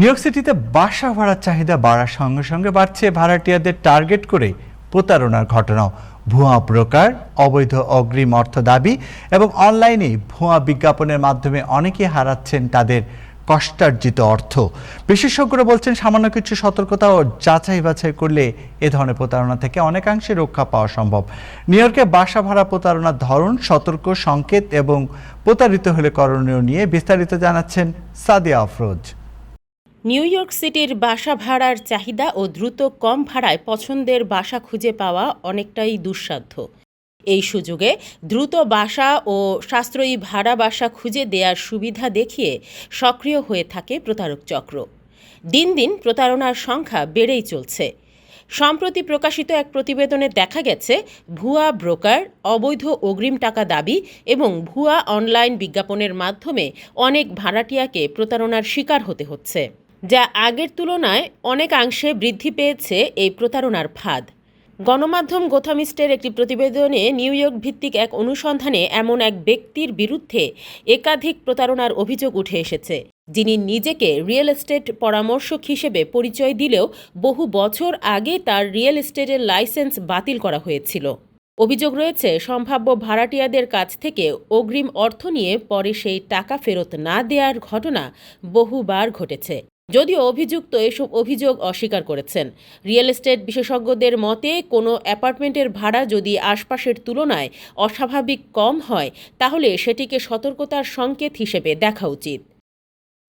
New York সিটিতে বাসা ভাড়ার চাহিদা বাড়ার সঙ্গে সঙ্গে বাড়ছে ভাড়াটিয়াদের টার্গেট করে প্রতারণার ঘটনাও। ভুয়া ব্রোকার, অবৈধ অগ্রিম অর্থ দাবি এবং অনলাইনে ভুয়া বিজ্ঞাপনের মাধ্যমে অনেকে হারাচ্ছেন তাদের কষ্টার্জিত অর্থ। বিশেষজ্ঞরা বলছেন সামান্য কিছু সতর্কতা ও যাচাই বাছাই করলে এ ধরনের প্রতারণা থেকে অনেকাংশে রক্ষা পাওয়া সম্ভব। নিউ ইয়র্কে বাসা ভাড়া প্রতারণার ধরন, সতর্ক সংকেত এবং প্রতারিত হলে করণীয় নিয়ে বিস্তারিত জানাচ্ছেন সাদিয়া আফরোজ। নিউ ইয়র্ক সিটির বাসা ভাড়ার চাহিদা ও দ্রুত কম ভাড়ায় পছন্দের বাসা খুঁজে পাওয়া অনেকটাই দুঃসাধ্য। এই সুযোগে দ্রুত বাসা ও সাশ্রয়ী ভাড়া বাসা খুঁজে দেওয়ার সুবিধা দেখিয়ে সক্রিয় হয়ে থাকে প্রতারক চক্র। দিন দিন প্রতারণার সংখ্যা বেড়েই চলছে। সম্প্রতি প্রকাশিত এক প্রতিবেদনে দেখা গেছে ভুয়া ব্রোকার, অবৈধ অগ্রিম টাকা দাবি এবং ভুয়া অনলাইন বিজ্ঞাপনের মাধ্যমে অনেক ভাড়াটিয়াকে প্রতারণার শিকার হতে হচ্ছে, যা আগের তুলনায় অনেকাংশে বৃদ্ধি পেয়েছে এই প্রতারণার ফাঁদ। গণমাধ্যম গোথামিস্টের একটি প্রতিবেদনে নিউ ইয়র্ক ভিত্তিক এক অনুসন্ধানে এমন এক ব্যক্তির বিরুদ্ধে একাধিক প্রতারণার অভিযোগ উঠে এসেছে, যিনি নিজেকে রিয়েল এস্টেট পরামর্শক হিসেবে পরিচয় দিলেও বহু বছর আগে তার রিয়েল এস্টেটের লাইসেন্স বাতিল করা হয়েছিল। অভিযোগ রয়েছে সম্ভাব্য ভাড়াটিয়াদের কাছ থেকে অগ্রিম অর্থ নিয়ে পরে সেই টাকা ফেরত না দেওয়ার ঘটনা বহুবার ঘটেছে। যদিও অভিযুক্ত এসব অভিযোগ অস্বীকার করেছেন। রিয়েল এস্টেট বিশেষজ্ঞদের মতে কোনো অ্যাপার্টমেন্টের ভাড়া যদি আশপাশের তুলনায় অস্বাভাবিক কম হয়, তাহলে সেটিকে সতর্কতার সংকেত হিসেবে দেখা উচিত।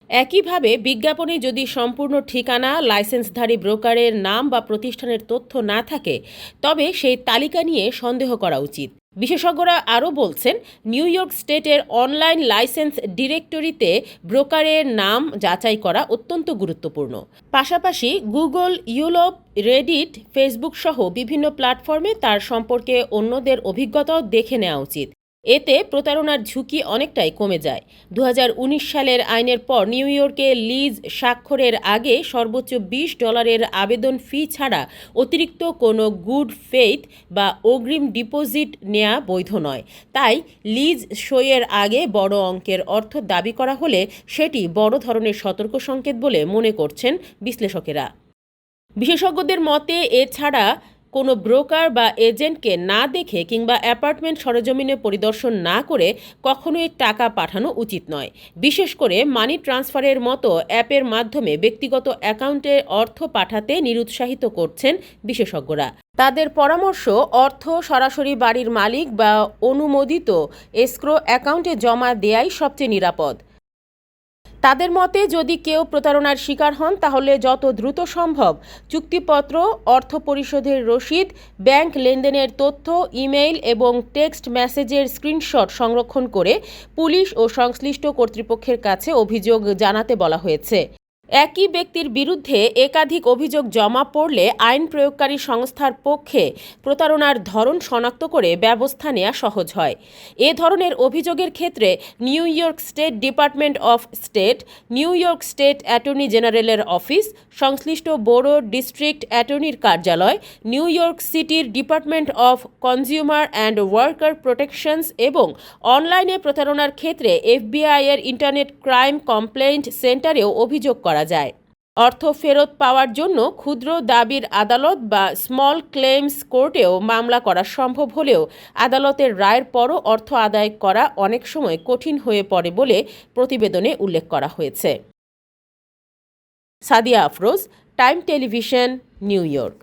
একইভাবে বিজ্ঞাপনে যদি সম্পূর্ণ ঠিকানা, লাইসেন্সধারী ব্রোকারের নাম বা প্রতিষ্ঠানের তথ্য না থাকে, তবে সেই তালিকা নিয়ে সন্দেহ করা উচিত। বিশেষজ্ঞরা আরও বলছেন, নিউ ইয়র্ক স্টেটের অনলাইন লাইসেন্স ডিরেক্টরিতে ব্রোকারের নাম যাচাই করা অত্যন্ত গুরুত্বপূর্ণ। পাশাপাশি গুগল, ইউরোপ, রেডিট, ফেসবুক সহ বিভিন্ন প্ল্যাটফর্মে তার সম্পর্কে অন্যদের অভিজ্ঞতাও দেখে নেওয়া উচিত। এতে প্রতারণার ঝুঁকি অনেকটাই কমে যায়। 2019 সালের আইনের পর নিউ ইয়র্কে লিজ স্বাক্ষরের আগে সর্বোচ্চ $20 আবেদন ফি ছাড়া অতিরিক্ত কোনো গুড ফেইথ বা অগ্রিম ডিপোজিট নেওয়া বৈধ নয়। তাই লিজ সইয়ের আগে বড় অঙ্কের অর্থ দাবি করা হলে সেটি বড় ধরনের সতর্ক সংকেত বলে মনে করছেন বিশ্লেষকেরা। বিশেষজ্ঞদের মতে এছাড়া কোনো ব্রোকার বা এজেন্টকে না দেখে কিংবা অ্যাপার্টমেন্ট সরেজমিনে পরিদর্শন না করে কখনোই টাকা পাঠানো উচিত নয়। বিশেষ করে মানি ট্রান্সফারের মতো অ্যাপের মাধ্যমে ব্যক্তিগত অ্যাকাউন্টে অর্থ পাঠাতে নিরুৎসাহিত করছেন বিশেষজ্ঞরা। তাদের পরামর্শ, অর্থ সরাসরি বাড়ির মালিক বা অনুমোদিত এসক্রো অ্যাকাউন্টে জমা দেয়াই সবচেয়ে নিরাপদ। তাদের মতে যদি কেউ প্রতারণার শিকার হন, তাহলে যত দ্রুত সম্ভব চুক্তিপত্র, অর্থ পরিশোধের রসিদ, ব্যাংক লেনদেনের তথ্য, ইমেইল এবং টেক্সট মেসেজের স্ক্রিনশট সংরক্ষণ করে পুলিশ ও সংশ্লিষ্ট কর্তৃপক্ষের কাছে অভিযোগ জানাতে বলা হয়েছে। একই ব্যক্তির বিরুদ্ধে একাধিক অভিযোগ জমা পড়লে আইন প্রয়োগকারী সংস্থার পক্ষে প্রতারণার ধরন শনাক্ত করে ব্যবস্থা নেওয়া সহজ হয়। এ ধরনের অভিযোগের ক্ষেত্রে new York state department of state, new York state attorney জেনারেলের অফিস, সংশ্লিষ্ট বড়ো ডিস্ট্রিক্ট অ্যাটর্নির কার্যালয়, নিউ ইয়র্ক সিটির department of consumer and worker protections এবং অনলাইনে প্রতারণার ক্ষেত্রে FBI এর ইন্টারনেট ক্রাইম কমপ্লেইন্ট সেন্টারেও অভিযোগ করা যায়। অর্থ ফেরত পাওয়ার জন্য ক্ষুদ্র দাবির আদালত বা স্মল ক্লেমস কোর্টেও মামলা করা সম্ভব হলেও আদালতের রায়ের পরও অর্থ আদায় করা অনেক সময় কঠিন হয়ে পড়ে বলে প্রতিবেদনে উল্লেখ করা হয়েছে। Sadia Afroz, time television, new York.